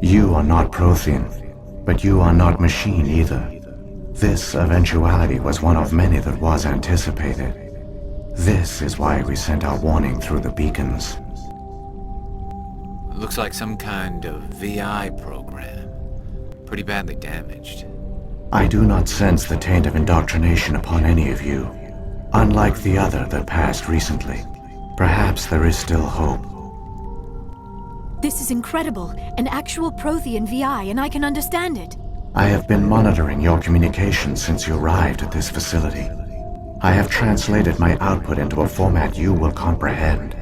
You are not Prothean, but you are not machine either. This eventuality was one of many that was anticipated. This is why we sent our warning through the beacons. Looks like some kind of VI program. Pretty badly damaged. I do not sense the taint of indoctrination upon any of you, unlike the other that passed recently. Perhaps there is still hope. This is incredible. An actual Prothean VI, and I can understand it. I have been monitoring your communications since you arrived at this facility. I have translated my output into a format you will comprehend.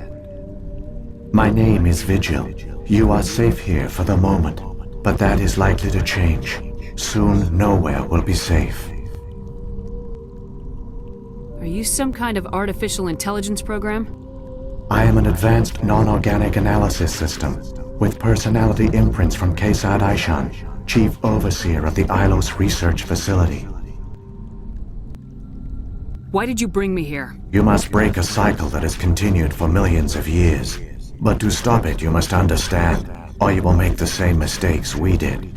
My name is Vigil. You are safe here for the moment, but that is likely to change. Soon, nowhere will be safe. Are you some kind of artificial intelligence program? I am an advanced non-organic analysis system, with personality imprints from Kesad Aishan, Chief Overseer of the Ilos Research Facility. Why did you bring me here? You must break a cycle that has continued for millions of years. But to stop it, you must understand, or you will make the same mistakes we did.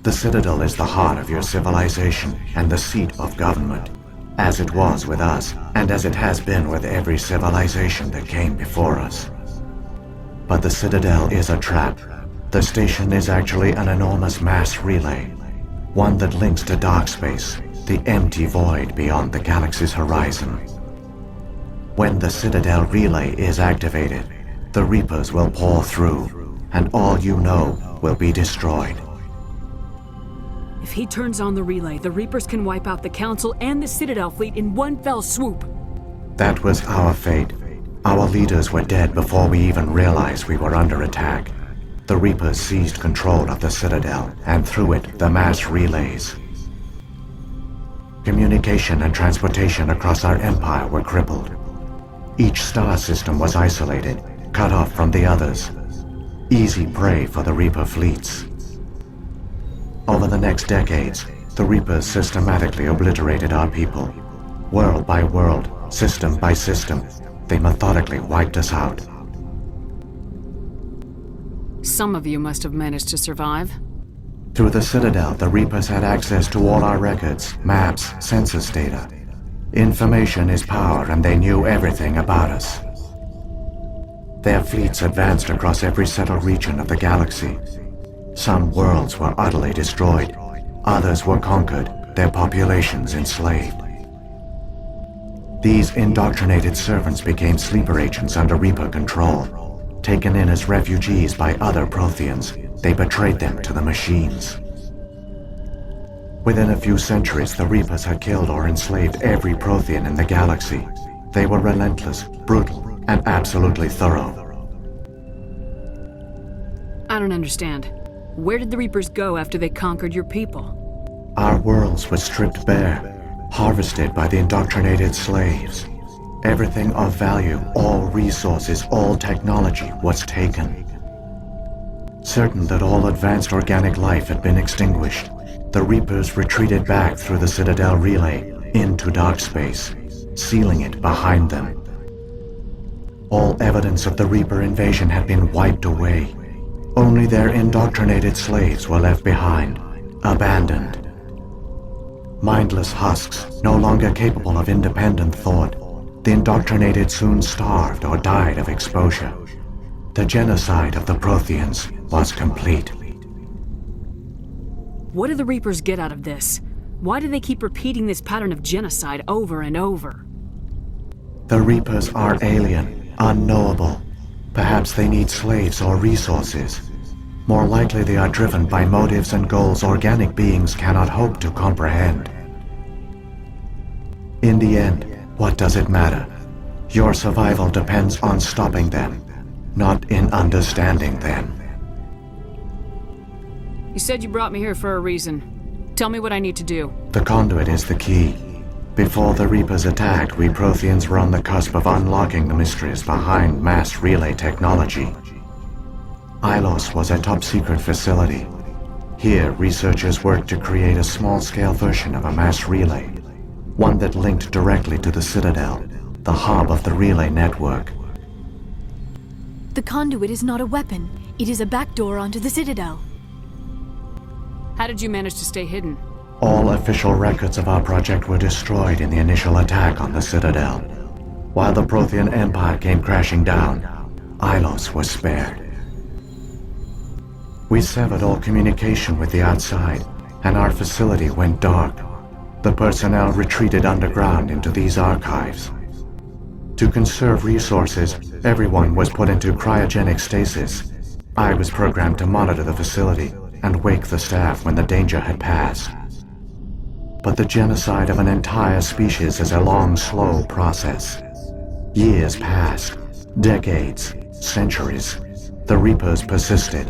The Citadel is the heart of your civilization and the seat of government, as it was with us, and as it has been with every civilization that came before us. But the Citadel is a trap. The station is actually an enormous mass relay, one that links to dark space, the empty void beyond the galaxy's horizon. When the Citadel relay is activated, the Reapers will pour through, and all you know will be destroyed. If he turns on the relay, the Reapers can wipe out the Council and the Citadel fleet in one fell swoop. That was our fate. Our leaders were dead before we even realized we were under attack. The Reapers seized control of the Citadel, and through it, the mass relays. Communication and transportation across our empire were crippled. Each star system was isolated, cut off from the others. Easy prey for the Reaper fleets. Over the next decades, the Reapers systematically obliterated our people. World by world, system by system, they methodically wiped us out. Some of you must have managed to survive. Through the Citadel, the Reapers had access to all our records, maps, census data. Information is power, and they knew everything about us. Their fleets advanced across every settled region of the galaxy. Some worlds were utterly destroyed. Others were conquered, their populations enslaved. These indoctrinated servants became sleeper agents under Reaper control. Taken in as refugees by other Protheans, they betrayed them to the machines. Within a few centuries, the Reapers had killed or enslaved every Prothean in the galaxy. They were relentless, brutal, and absolutely thorough. I don't understand. Where did the Reapers go after they conquered your people? Our worlds were stripped bare, harvested by the indoctrinated slaves. Everything of value, all resources, all technology was taken. Certain that all advanced organic life had been extinguished, the Reapers retreated back through the Citadel relay into dark space, sealing it behind them. All evidence of the Reaper invasion had been wiped away. Only their indoctrinated slaves were left behind, abandoned. Mindless husks, no longer capable of independent thought, the indoctrinated soon starved or died of exposure. The genocide of the Protheans was complete. What do the Reapers get out of this? Why do they keep repeating this pattern of genocide over and over? The Reapers are alien, unknowable. Perhaps they need slaves or resources. More likely they are driven by motives and goals organic beings cannot hope to comprehend. In the end, what does it matter? Your survival depends on stopping them, not in understanding them. You said you brought me here for a reason. Tell me what I need to do. The conduit is the key. Before the Reapers attacked, we Protheans were on the cusp of unlocking the mysteries behind mass relay technology. Ilos was a top-secret facility. Here, researchers worked to create a small-scale version of a mass relay, one that linked directly to the Citadel, the hub of the relay network. The conduit is not a weapon. It is a backdoor onto the Citadel. How did you manage to stay hidden? All official records of our project were destroyed in the initial attack on the Citadel. While the Prothean Empire came crashing down, Ilos was spared. We severed all communication with the outside, and our facility went dark. The personnel retreated underground into these archives. To conserve resources, everyone was put into cryogenic stasis. I was programmed to monitor the facility and wake the staff when the danger had passed. But the genocide of an entire species is a long, slow process. Years passed, decades, centuries. The Reapers persisted,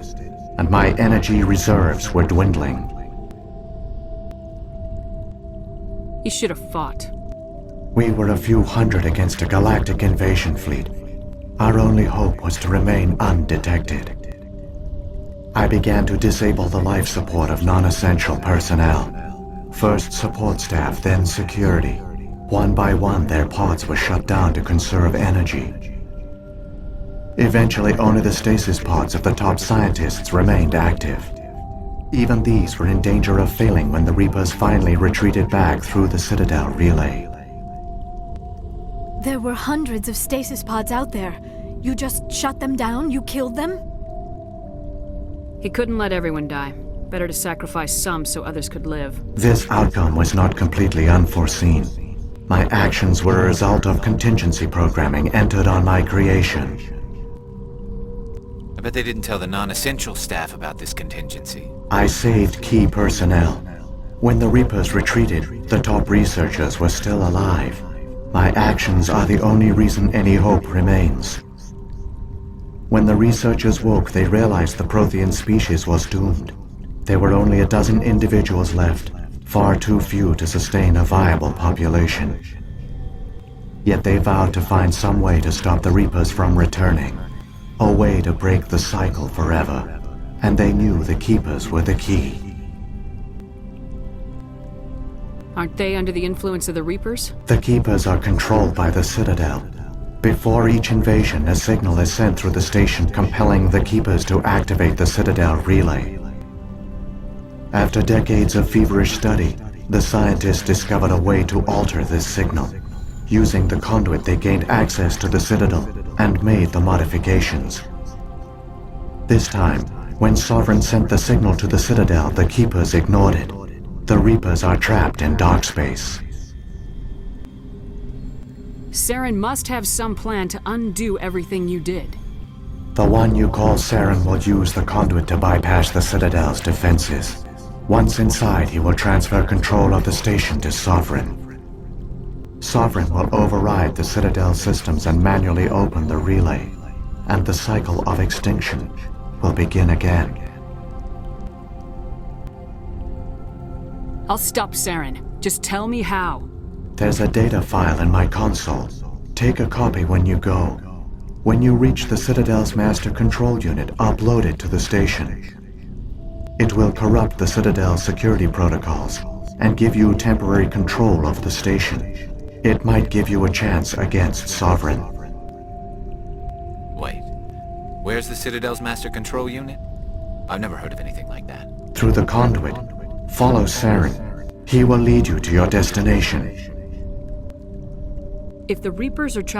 and my energy reserves were dwindling. You should have fought. We were a few hundred against a galactic invasion fleet. Our only hope was to remain undetected. I began to disable the life support of non-essential personnel. First support staff, then security. One by one, their pods were shut down to conserve energy. Eventually, only the stasis pods of the top scientists remained active. Even these were in danger of failing when the Reapers finally retreated back through the Citadel relay. There were hundreds of stasis pods out there. You just shut them down? You killed them? He couldn't let everyone die. Better to sacrifice some so others could live. This outcome was not completely unforeseen. My actions were a result of contingency programming entered on my creation. I bet they didn't tell the non-essential staff about this contingency. I saved key personnel. When the Reapers retreated, the top researchers were still alive. My actions are the only reason any hope remains. When the researchers woke, they realized the Prothean species was doomed. There were only a dozen individuals left, far too few to sustain a viable population. Yet they vowed to find some way to stop the Reapers from returning, a way to break the cycle forever, and they knew the Keepers were the key. Aren't they under the influence of the Reapers? The Keepers are controlled by the Citadel. Before each invasion, a signal is sent through the station compelling the Keepers to activate the Citadel relay. After decades of feverish study, the scientists discovered a way to alter this signal. Using the conduit, they gained access to the Citadel and made the modifications. This time, when Sovereign sent the signal to the Citadel, the Keepers ignored it. The Reapers are trapped in dark space. Saren must have some plan to undo everything you did. The one you call Saren will use the conduit to bypass the Citadel's defenses. Once inside, he will transfer control of the station to Sovereign. Sovereign will override the Citadel systems and manually open the relay, and the cycle of extinction will begin again. I'll stop Saren. Just tell me how. There's a data file in my console. Take a copy when you go. When you reach the Citadel's master control unit, upload it to the station. It will corrupt the Citadel's security protocols and give you temporary control of the station. It might give you a chance against Sovereign. Wait, where's the Citadel's master control unit? I've never heard of anything like that. Through the conduit, follow Saren. He will lead you to your destination. If the Reapers are trapped